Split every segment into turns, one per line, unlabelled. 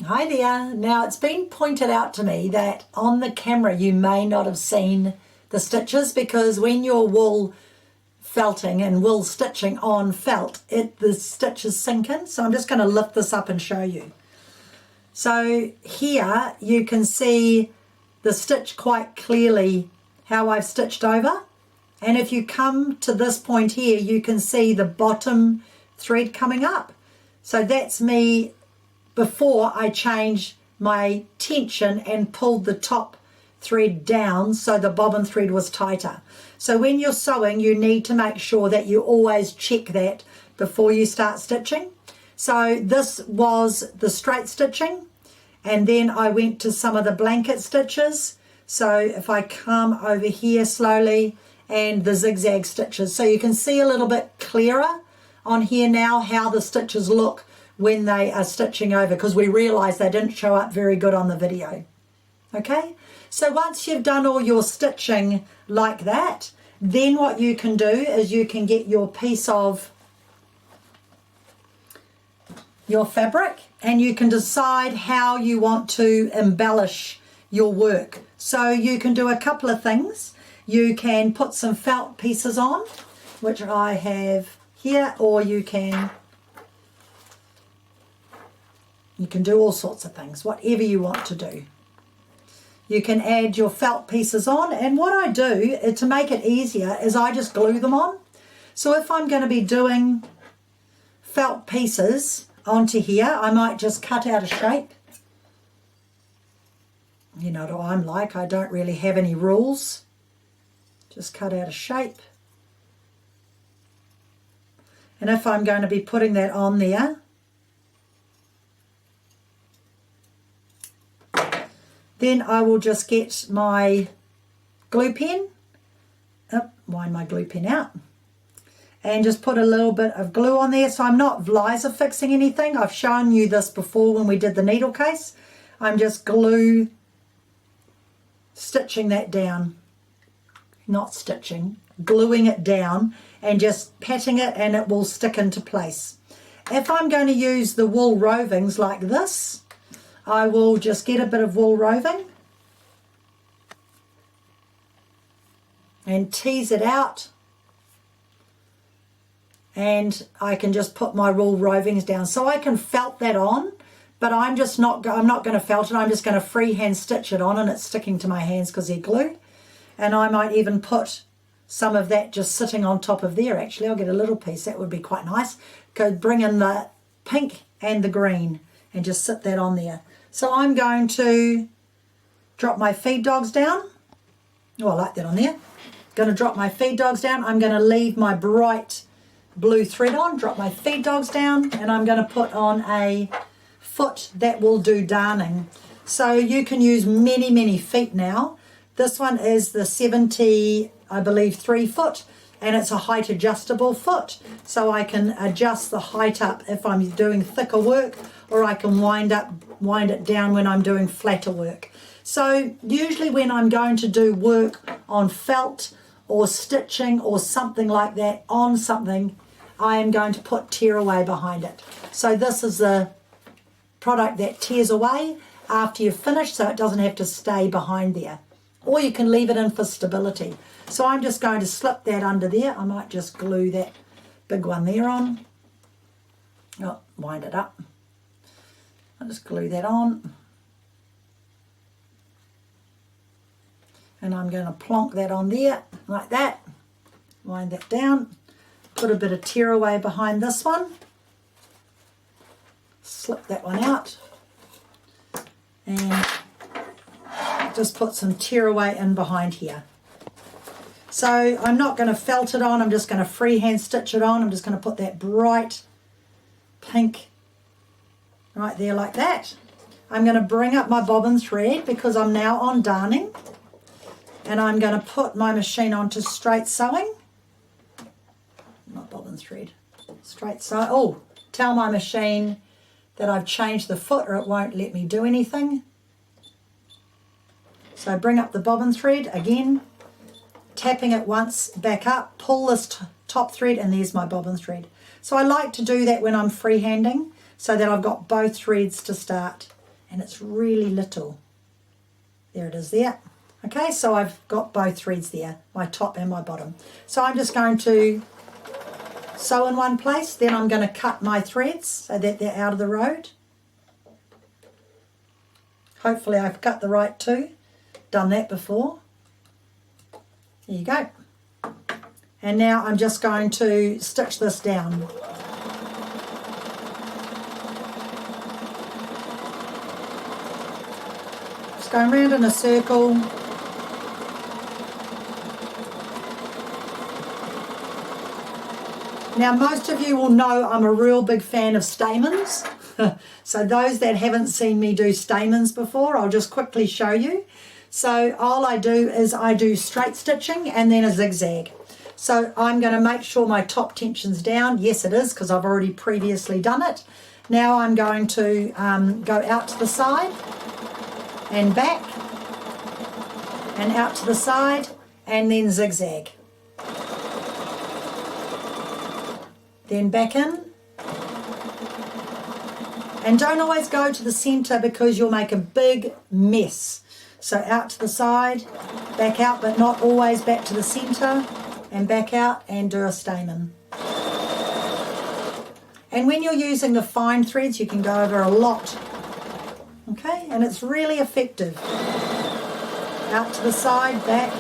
Hi there. Now it's been pointed out to me that on the camera you may not have seen the stitches because when you're wool felting and wool stitching on felt, the stitches sink in. So I'm just going to lift this up and show you. So here you can see the stitch quite clearly how I've stitched over. And if you come to this point here, you can see the bottom thread coming up. So that's me before I changed my tension and pulled the top thread down so the bobbin thread was tighter. So when you're sewing, you need to make sure that you always check that before you start stitching. So this was the straight stitching, and then I went to some of the blanket stitches. So if I come over here slowly, and the zigzag stitches, so you can see a little bit clearer on here now how the stitches look when they are stitching over, because we realized they didn't show up very good on the video. Okay, so once you've done all your stitching like that, then what you can do is you can get your piece of your fabric and you can decide how you want to embellish your work. So you can do a couple of things. You can put some felt pieces on, which I have here, or you can do all sorts of things, whatever you want to do. You can add your felt pieces on, and what I do to make it easier is I just glue them on. So if I'm going to be doing felt pieces onto here, I might just cut out a shape. You know what I'm like, I don't really have any rules. Just cut out a shape. And if I'm going to be putting that on there, then I will just get my glue pen, wind my glue pen out, and just put a little bit of glue on there. So I'm not Vliza fixing anything. I've shown you this before when we did the needle case. I'm just stitching that down. Not stitching, gluing it down and just patting it, and it will stick into place. If I'm going to use the wool rovings like this, I will just get a bit of wool roving and tease it out, and I can just put my wool rovings down. So I can felt that on, but I'm not going to felt it. I'm just going to freehand stitch it on, and it's sticking to my hands because they're glued. And I might even put some of that just sitting on top of there. Actually, I'll get a little piece. That would be quite nice. Go bring in the pink and the green and just sit that on there. So I'm going to drop my feed dogs down. Oh, I like that on there. Going to drop my feed dogs down. I'm going to leave my bright blue thread on, drop my feed dogs down, and I'm going to put on a foot that will do darning. So you can use many, many feet now. This one is the 70, I believe, 3 foot, and it's a height adjustable foot. So I can adjust the height up if I'm doing thicker work, or I can wind it down when I'm doing flatter work. So usually when I'm going to do work on felt or stitching or something like that on something, I am going to put tear away behind it. So this is the product that tears away after you've finished, so it doesn't have to stay behind there. Or you can leave it in for stability. So I'm just going to slip that under there. I might just glue that big one there on. Oh, wind it up. I'll just glue that on. And I'm going to plonk that on there like that. Wind that down. Put a bit of tear away behind this one. Slip that one out. And just put some tear away in behind here. So I'm not going to felt it on, I'm just going to freehand stitch it on. I'm just going to put that bright pink right there like that. I'm going to bring up my bobbin thread because I'm now on darning, and I'm going to put my machine onto straight sewing. Not bobbin thread, straight sewing. Oh, tell my machine that I've changed the foot or it won't let me do anything. So bring up the bobbin thread again, tapping it once back up, pull this top thread, and there's my bobbin thread. So I like to do that when I'm freehanding so that I've got both threads to start and it's really little. There it is there. Okay, so I've got both threads there, my top and my bottom. So I'm just going to sew in one place, then I'm going to cut my threads so that they're out of the road. Hopefully I've cut the right two. Done that before. There you go. And now I'm just going to stitch this down. Just going around in a circle. Now most of you will know I'm a real big fan of stamens. So those that haven't seen me do stamens before, I'll just quickly show you. So all I do is I do straight stitching and then a zigzag. So I'm going to make sure my top tension's down. Yes, it is, because I've already previously done it. Now I'm going to go out to the side and back and out to the side and then zigzag. Then back in. And don't always go to the centre because you'll make a big mess. So out to the side, back out, but not always back to the centre, and back out and do a stamen. And when you're using the fine threads, you can go over a lot. Okay, and it's really effective. Out to the side, back,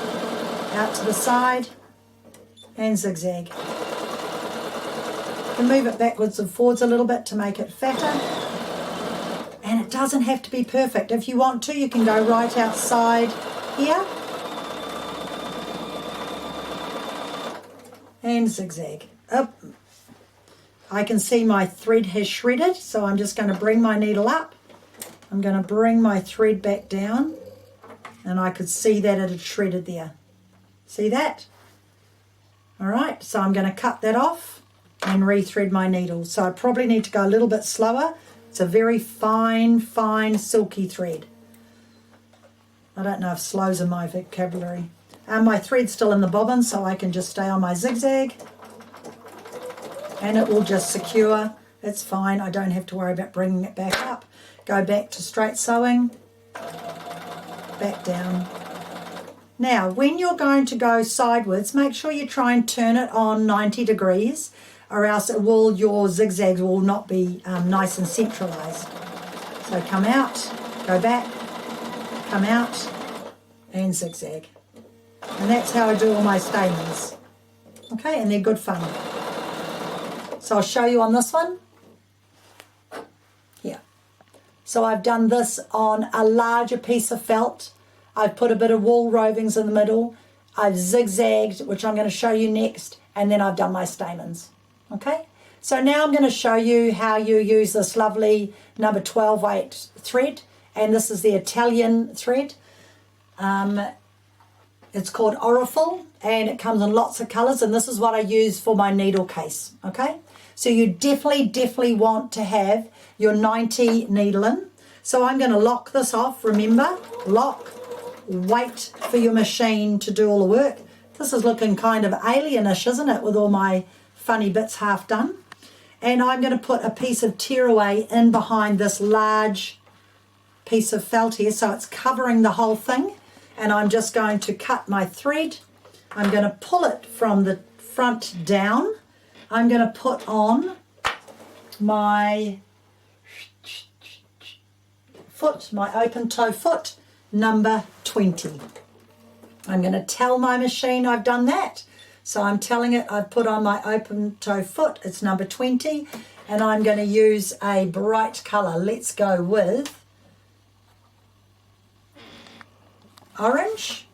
out to the side, and zigzag. You can move it backwards and forwards a little bit to make it fatter. And it doesn't have to be perfect. If you want to, you can go right outside here and zigzag. Up. I can see my thread has shredded, so I'm just going to bring my needle up. I'm going to bring my thread back down, and I could see that it had shredded there. See that? All right, so I'm going to cut that off and rethread my needle. So I probably need to go a little bit slower. It's a very fine, fine, silky thread. I don't know if slow's in my vocabulary. My thread's still in the bobbin, so I can just stay on my zigzag. And it will just secure. It's fine. I don't have to worry about bringing it back up. Go back to straight sewing. Back down. Now, when you're going to go sideways, make sure you try and turn it on 90 degrees. Or else your zigzags will not be nice and centralised. So come out, go back, come out, and zigzag. And that's how I do all my stamens. Okay, and they're good fun. So I'll show you on this one. Here. So I've done this on a larger piece of felt. I've put a bit of wool rovings in the middle. I've zigzagged, which I'm going to show you next, and then I've done my stamens. Okay, so now I'm going to show you how you use this lovely number 12 weight thread, and this is the Italian thread. It's called Aurifil, and it comes in lots of colours, and this is what I use for my needle case. Okay, so you definitely want to have your 90 needle in. So I'm going to lock this off. Remember, lock, wait for your machine to do all the work. This is looking kind of alienish, isn't it, with all my funny bits half done. And I'm going to put a piece of tearaway in behind this large piece of felt here, so it's covering the whole thing. And I'm just going to cut my thread. I'm going to pull it from the front down. I'm going to put on my foot, my open toe foot, number 20. I'm going to tell my machine I've done that. So I'm telling it I've put on my open toe foot, it's number 20, and I'm going to use a bright colour. Let's go with orange.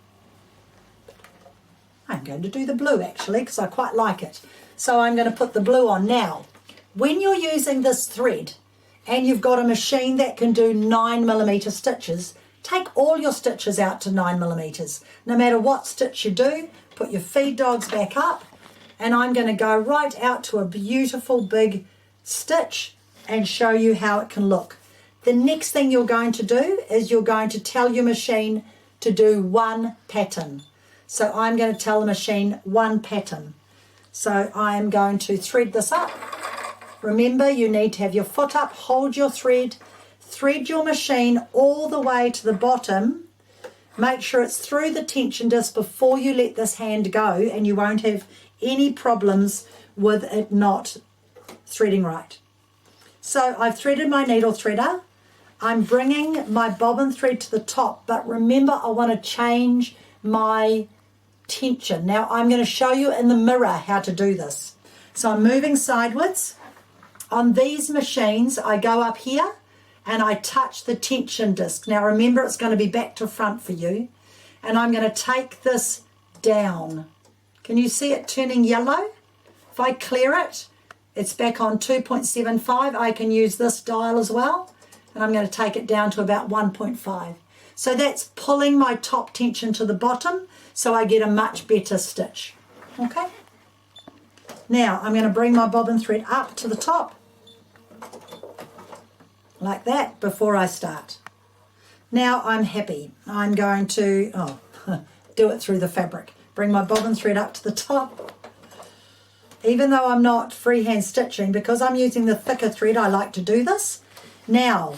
I'm going to do the blue actually because I quite like it. So I'm going to put the blue on. Now, when you're using this thread and you've got a machine that can do 9mm stitches, take all your stitches out to 9mm. No matter what stitch you do, put your feed dogs back up, and I'm going to go right out to a beautiful big stitch and show you how it can look. The next thing you're going to do is you're going to tell your machine to do one pattern. So I'm going to tell the machine one pattern. So I'm going to thread this up. Remember, you need to have your foot up, hold your thread, thread your machine all the way to the bottom. Make sure it's through the tension disc before you let this hand go, and you won't have any problems with it not threading right. So I've threaded my needle threader. I'm bringing my bobbin thread to the top, but remember I want to change my tension. Now I'm going to show you in the mirror how to do this. So I'm moving sideways. On these machines, I go up here and I touch the tension disc. Now remember, it's going to be back to front for you. And I'm going to take this down. Can you see it turning yellow? If I clear it, it's back on 2.75. I can use this dial as well. And I'm going to take it down to about 1.5. So that's pulling my top tension to the bottom, so I get a much better stitch. Okay? Now I'm going to bring my bobbin thread up to the top, like that, before I start. Now I'm happy. I'm going to do it through the fabric. Bring my bobbin thread up to the top. Even though I'm not freehand stitching, because I'm using the thicker thread, I like to do this. Now,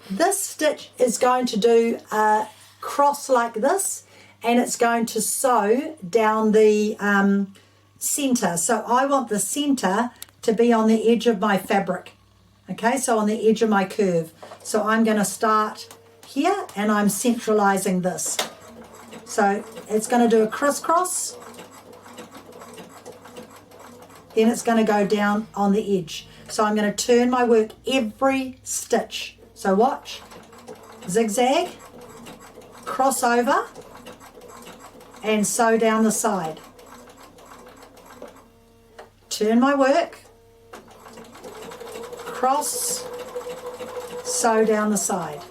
this stitch is going to do a cross like this, and it's going to sew down the center. So I want the center to be on the edge of my fabric. Okay, so on the edge of my curve. So I'm going to start here, and I'm centralizing this. So it's going to do a crisscross. Then it's going to go down on the edge. So I'm going to turn my work every stitch. So watch. Zigzag, cross over, and sew down the side. Turn my work, cross, sew down the side.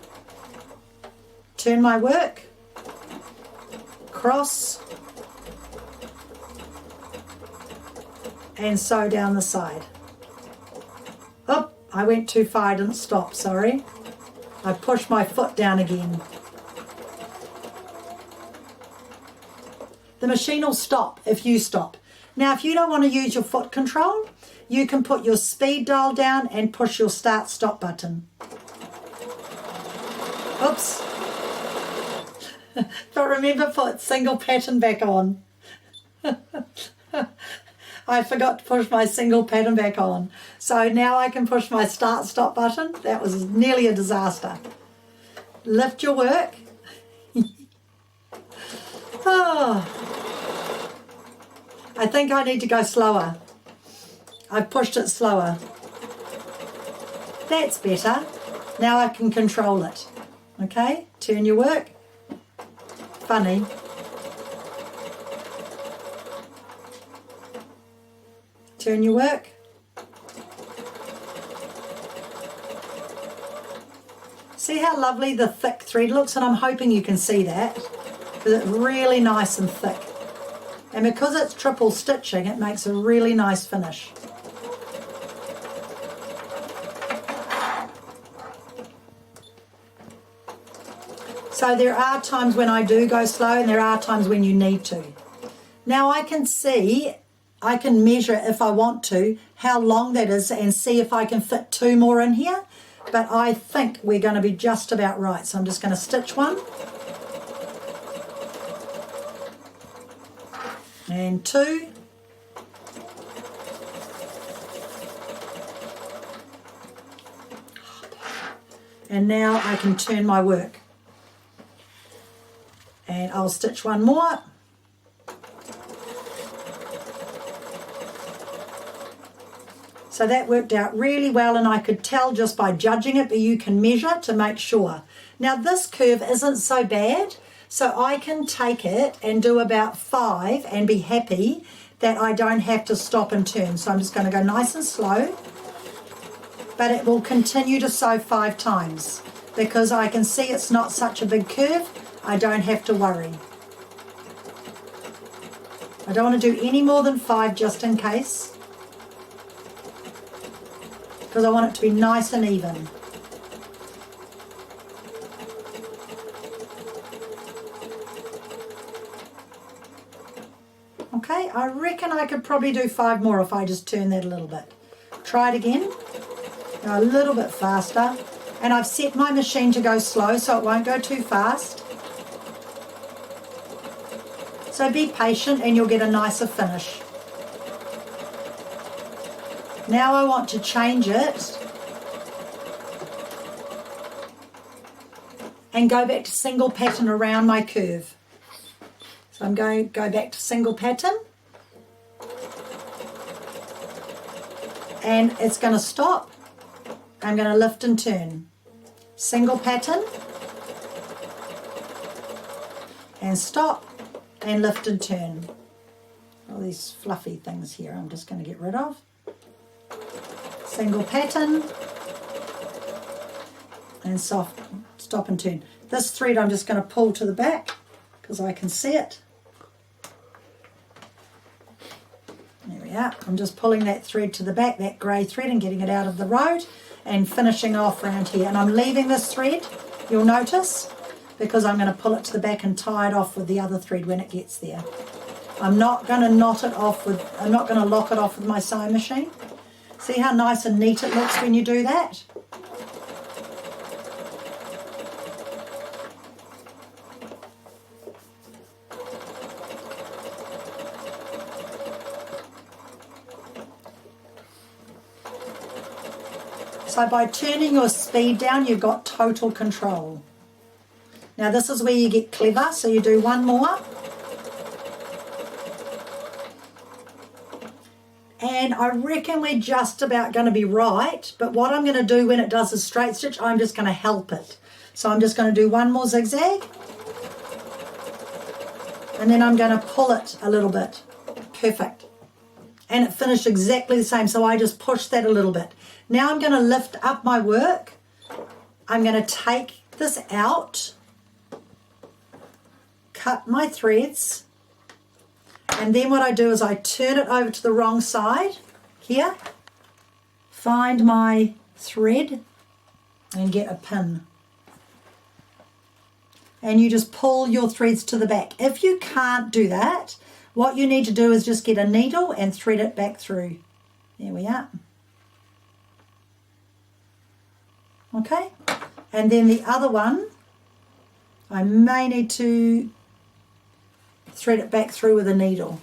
Turn my work, cross, and sew down the side. Oh, I went too far, I didn't stop, sorry. I pushed my foot down again. The machine will stop if you stop. Now, if you don't want to use your foot control, you can put your speed dial down and push your start stop button. Oops. But remember, put single pattern back on. I forgot to push my single pattern back on. So now I can push my start stop button. That was nearly a disaster. Lift your work. Oh, I think I need to go slower. I've pushed it slower. That's better. Now I can control it. Okay, turn your work. Funny. Turn your work. See how lovely the thick thread looks? And I'm hoping you can see that, because it's really nice and thick. And because it's triple stitching, it makes a really nice finish. So there are times when I do go slow, and there are times when you need to. Now I can see, I can measure if I want to how long that is and see if I can fit 2 more in here. But I think we're going to be just about right. So I'm just going to stitch 1. And 2. And now I can turn my work. And I'll stitch 1 more. So that worked out really well, and I could tell just by judging it, but you can measure to make sure. Now this curve isn't so bad, so I can take it and do about 5 and be happy that I don't have to stop and turn. So I'm just going to go nice and slow, but it will continue to sew 5 times because I can see it's not such a big curve. I don't have to worry. I don't want to do any more than 5 just in case, because I want it to be nice and even. Okay, I reckon I could probably do 5 more if I just turn that a little bit. Try it again. Go a little bit faster. And I've set my machine to go slow so it won't go too fast. So be patient and you'll get a nicer finish. Now I want to change it and go back to single pattern around my curve. So I'm going to go back to single pattern. And it's going to stop. I'm going to lift and turn. Single pattern. And stop. And lift and turn. All these fluffy things here I'm just going to get rid of. Single pattern. And soft. Stop and turn. This thread I'm just going to pull to the back because I can see it. There we are. I'm just pulling that thread to the back, that grey thread, and getting it out of the road and finishing off around here. And I'm leaving this thread, you'll notice, because I'm going to pull it to the back and tie it off with the other thread when it gets there. I'm not going to knot it off with, I'm not going to lock it off with my sewing machine. See how nice and neat it looks when you do that? So by turning your speed down, you've got total control. Now this is where you get clever, so you do one more. And I reckon we're just about going to be right, but what I'm going to do when it does a straight stitch, I'm just going to help it. So I'm just going to do one more zigzag. And then I'm going to pull it a little bit. Perfect. And it finished exactly the same, so I just pushed that a little bit. Now I'm going to lift up my work. I'm going to take this out, cut my threads, and then what I do is I turn it over to the wrong side here, find my thread and get a pin. And you just pull your threads to the back. If you can't do that, what you need to do is just get a needle and thread it back through. There we are. Okay, and then the other one, I may need to thread it back through with a needle.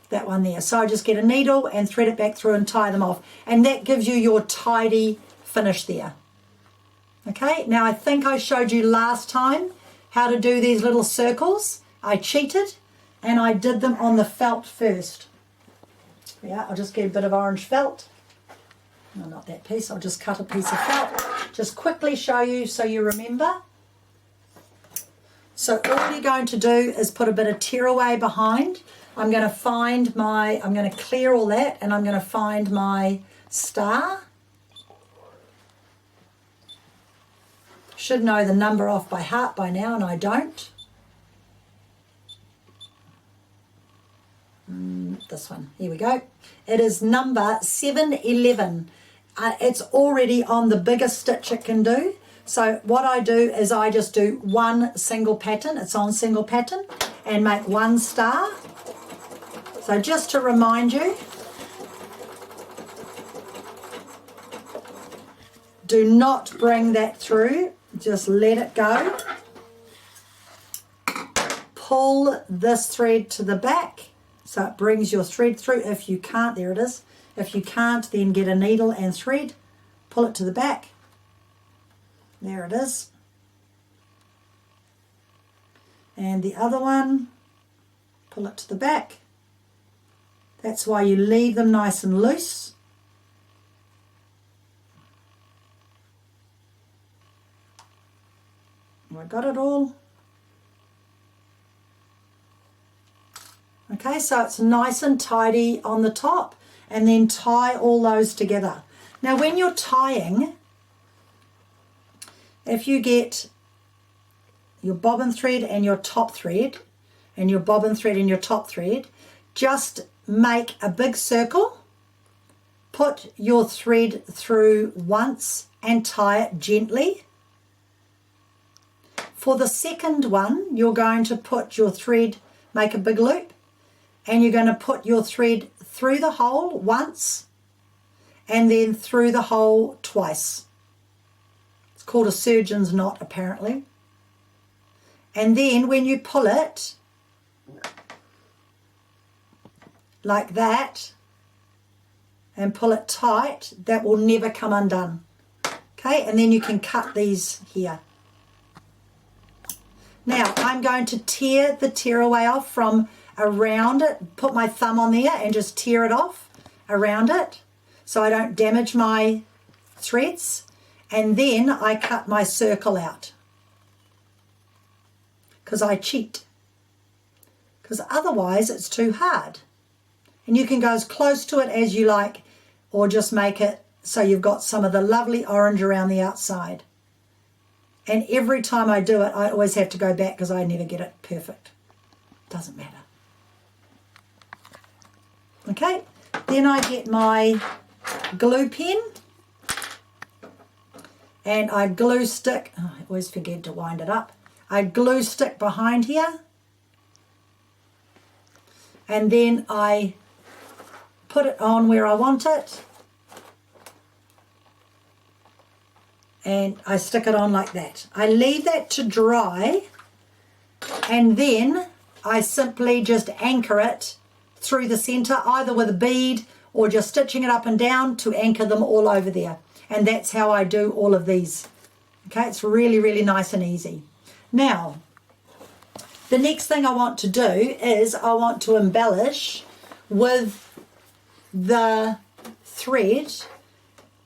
That one there. So I just get a needle and thread it back through and tie them off. And that gives you your tidy finish there. Okay, now I think I showed you last time how to do these little circles. I cheated and I did them on the felt first. Yeah, I'll just get a bit of orange felt. No, not that piece. I'll just cut a piece of felt. Just quickly show you so you remember. So all you're going to do is put a bit of tearaway behind. I'm going to clear all that and I'm going to find my star. Should know the number off by heart by now and I don't. This one, here we go. It is number 711. It's already on the biggest stitch it can do. So what I do is I just do one single pattern. It's on single pattern and make one star. So just to remind you, do not bring that through. Just let it go. Pull this thread to the back so it brings your thread through. If you can't, there it is. If you can't, then get a needle and thread, pull it to the back. There it is. And the other one, pull it to the back. That's why you leave them nice and loose. Have I got it all? Okay, so it's nice and tidy on the top. And then tie all those together. Now when you're tying, if you get your bobbin thread and your top thread, and your bobbin thread and your top thread, just make a big circle, put your thread through once and tie it gently. For the second one, you're going to put your thread, make a big loop, and you're going to put your thread through the hole once and then through the hole twice. It's called a surgeon's knot apparently. And then when you pull it like that and pull it tight, that will never come undone. Okay, and then you can cut these here. Now I'm going to tear the tearaway off from around it, put my thumb on there and just tear it off around it so I don't damage my threads, and then I cut my circle out because I cheat, because otherwise it's too hard. And you can go as close to it as you like, or just make it so you've got some of the lovely orange around the outside. And every time I do it, I always have to go back because I never get it perfect. Doesn't matter. Okay, then I get my glue pen and I glue stick, oh, I always forget to wind it up. I glue stick behind here, and then I put it on where I want it, and I stick it on like that. I leave that to dry, and then I simply just anchor it through the center, either with a bead or just stitching it up and down to anchor them all over there. And that's how I do all of these. Okay, it's really, really nice and easy. Now, the next thing I want to do is I want to embellish with the thread,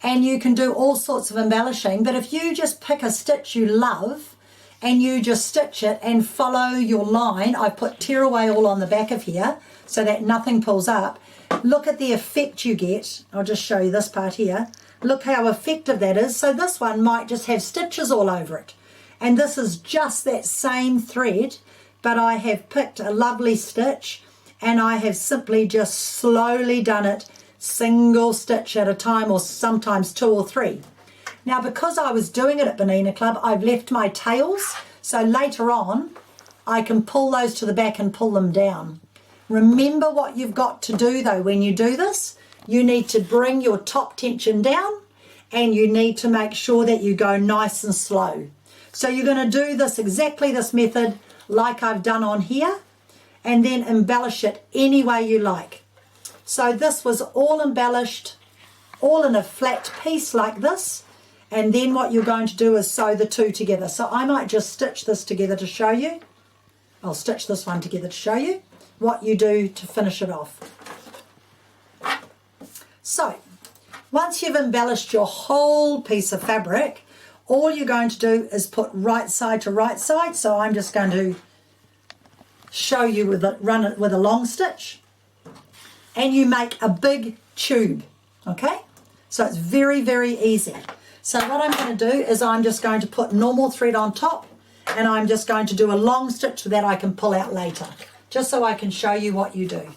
and you can do all sorts of embellishing, but if you just pick a stitch you love and you just stitch it and follow your line, I put tearaway all on the back of here so that nothing pulls up. Look at the effect you get. I'll just show you this part here. Look how effective that is. So this one might just have stitches all over it, and this is just that same thread, but I have picked a lovely stitch and I have simply just slowly done it single stitch at a time, or sometimes 2 or 3. Now, because I was doing it at Bernina Club, I've left my tails, so later on I can pull those to the back and pull them down. Remember what you've got to do though when you do this. You need to bring your top tension down, and you need to make sure that you go nice and slow. So you're going to do this exactly this method like I've done on here, and then embellish it any way you like. So this was all embellished, all in a flat piece like this, and then what you're going to do is sew the two together. So I might just stitch this together to show you. I'll stitch this one together to show you what you do to finish it off. So once you've embellished your whole piece of fabric, all you're going to do is put right side to right side. So I'm just going to show you with it, run it with a long stitch, and you make a big tube. Okay, so it's very, very easy. So what I'm going to do is I'm just going to put normal thread on top, and I'm just going to do a long stitch that I can pull out later, just so I can show you what you do.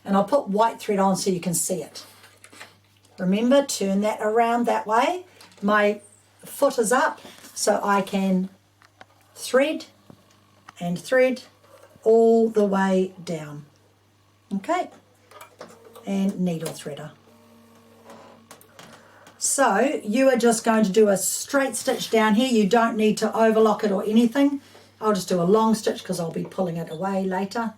And I'll put white thread on so you can see it. Remember, turn that around that way. My foot is up, so I can thread and thread all the way down. Okay, and needle threader. So you are just going to do a straight stitch down here. You don't need to overlock it or anything. I'll just do a long stitch because I'll be pulling it away later.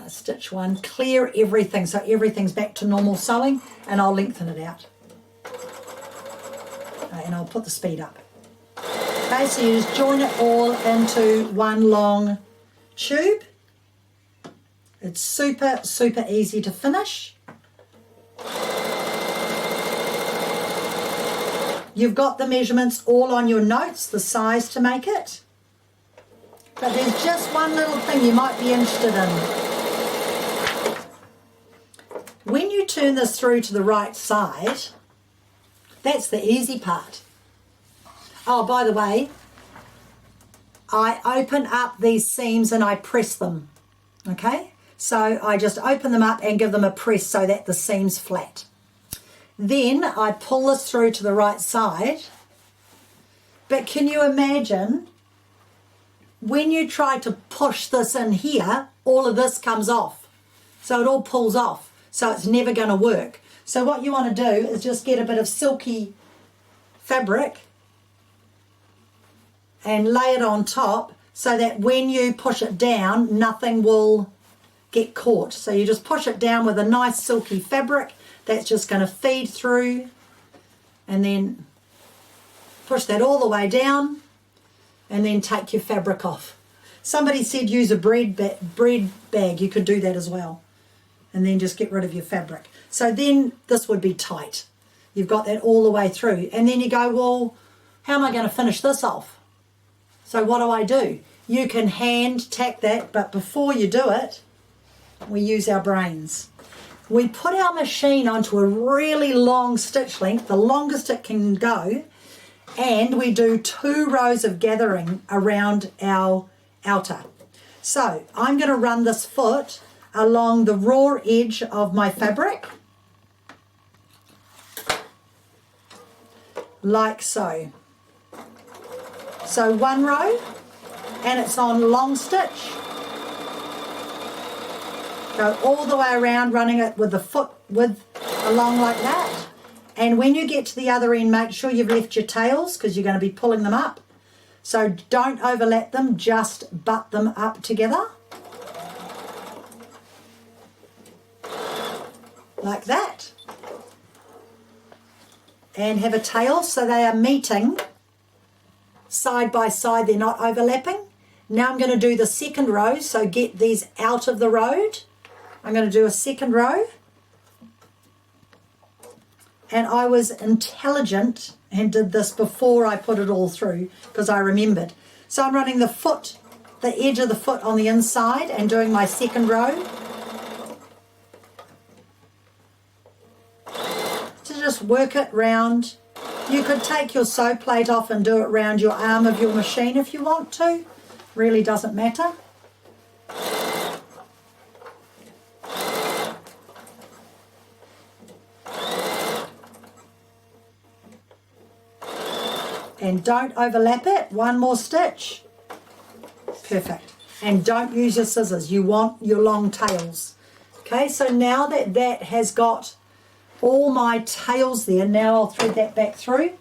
Stitch 1, clear everything so everything's back to normal sewing, and I'll lengthen it out. And I'll put the speed up. Okay, so you just join it all into one long tube. It's super, super easy to finish. You've got the measurements all on your notes, the size to make it. But there's just one little thing you might be interested in. When you turn this through to the right side, that's the easy part. Oh, by the way, I open up these seams and I press them, okay? So I just open them up and give them a press so that the seam's flat. Then I pull this through to the right side. But can you imagine when you try to push this in here, all of this comes off. So it all pulls off. So it's never going to work. So what you want to do is just get a bit of silky fabric and lay it on top so that when you push it down, nothing will get caught. So you just push it down with a nice silky fabric that's just going to feed through, and then push that all the way down, and then take your fabric off. Somebody said use a bread bag. You could do that as well, and then just get rid of your fabric. So then this would be tight. You've got that all the way through, and then you go, well, how am I going to finish this off? So what do? You can hand tack that, but before you do it, we use our brains. We put our machine onto a really long stitch length, the longest it can go, and we do 2 rows of gathering around our outer. So I'm going to run this foot along the raw edge of my fabric, like so. So 1 row, and it's on long stitch. Go all the way around, running it with the foot width along like that. And when you get to the other end, make sure you've left your tails, because you're going to be pulling them up. So don't overlap them, just butt them up together. Like that. And have a tail so they are meeting side by side, they're not overlapping. Now I'm going to do the second row, so get these out of the road. I'm going to do a second row. And I was intelligent and did this before I put it all through, because I remembered. So I'm running the foot, the edge of the foot on the inside, and doing my second row. To just work it round. You could take your sew plate off and do it round your arm of your machine if you want to. Really doesn't matter. And don't overlap it. 1 more stitch. Perfect. And don't use your scissors. You want your long tails. Okay, so now that that has got all my tails there, now I'll thread that back through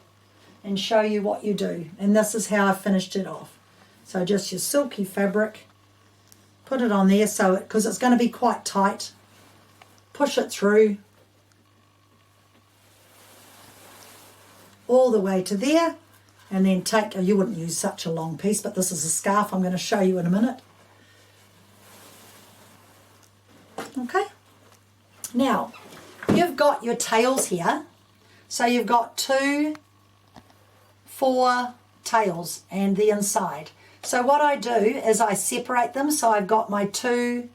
and show you what you do. And this is how I finished it off. So just your silky fabric, put it on there so because it's going to be quite tight. Push it through all the way to there. And then take, you wouldn't use such a long piece, but this is a scarf I'm going to show you in a minute. Okay. Now, you've got your tails here. So you've got 2, 4 tails and the inside. So what I do is I separate them. So I've got my 2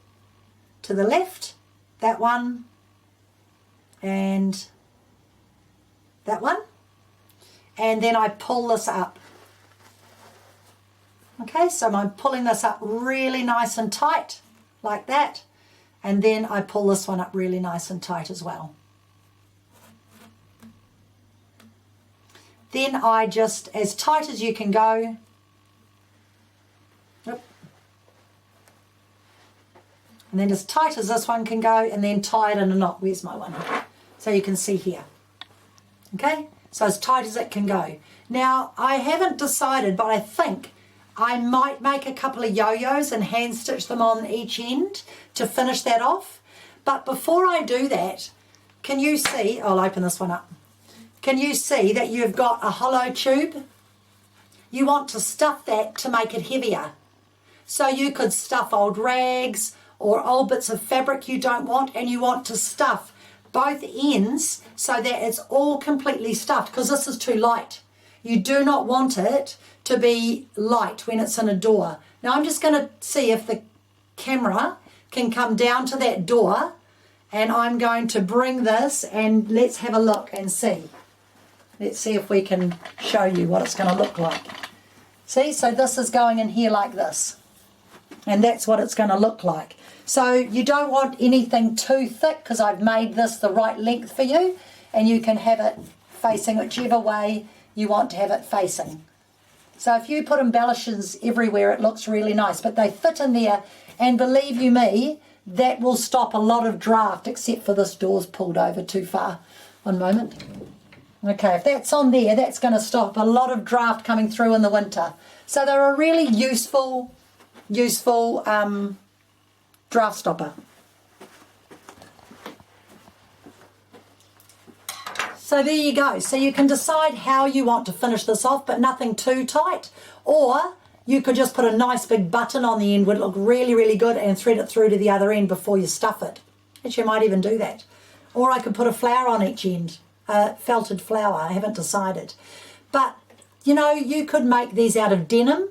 to the left, that one, and that one. And then I pull this up. Okay, so I'm pulling this up really nice and tight, like that. And then I pull this one up really nice and tight as well. Then I just, as tight as you can go, and then as tight as this one can go, and then tie it in a knot. Where's my one? So you can see here. Okay? So as tight as it can go. Now, I haven't decided, but I think I might make a couple of yo-yos and hand stitch them on each end to finish that off. But before I do that, can you see, I'll open this one up. Can you see that you've got a hollow tube? You want to stuff that to make it heavier. So you could stuff old rags or old bits of fabric you don't want, and you want to stuff both ends so that it's all completely stuffed, because this is too light. You do not want it to be light when it's in a door. Now I'm just going to see if the camera can come down to that door, and I'm going to bring this and let's have a look and see. Let's see if we can show you what it's going to look like. See, so this is going in here like this, and that's what it's going to look like. So you don't want anything too thick, because I've made this the right length for you, and you can have it facing whichever way you want to have it facing. So if you put embellishments everywhere, it looks really nice, but they fit in there, and believe you me, that will stop a lot of draft, except for this door's pulled over too far. One moment. Okay, if that's on there, that's going to stop a lot of draft coming through in the winter. So they're a really useful draft stopper. So there you go. So you can decide how you want to finish this off, but nothing too tight. Or you could just put a nice big button on the end, would look really, really good, and thread it through to the other end before you stuff it. Actually, I might even do that. Or I could put a flower on each end, a felted flower. I haven't decided. But, you know, you could make these out of denim.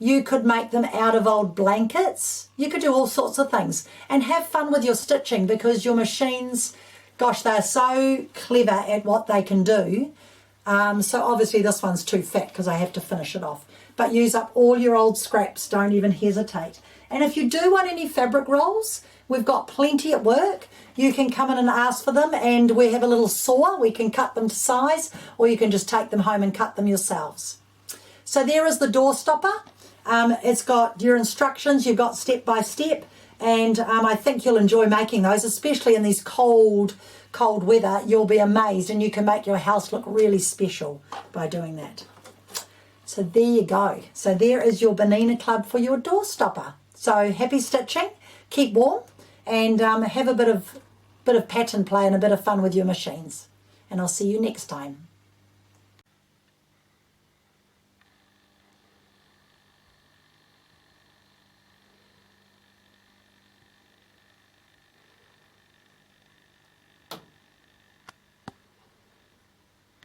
You could make them out of old blankets. You could do all sorts of things. And have fun with your stitching, because your machines, gosh, they're so clever at what they can do. So obviously this one's too fat because I have to finish it off. But use up all your old scraps. Don't even hesitate. And if you do want any fabric rolls, we've got plenty at work. You can come in and ask for them, and we have a little saw. We can cut them to size, or you can just take them home and cut them yourselves. So there is the door stopper. It's got your instructions. You've got step by step. And I think you'll enjoy making those, especially in these cold weather. You'll be amazed, and you can make your house look really special by doing that. So there you go. So there is your Bernina Club for your door stopper. So happy stitching, keep warm, and have a bit of pattern play and a bit of fun with your machines. And I'll see you next time.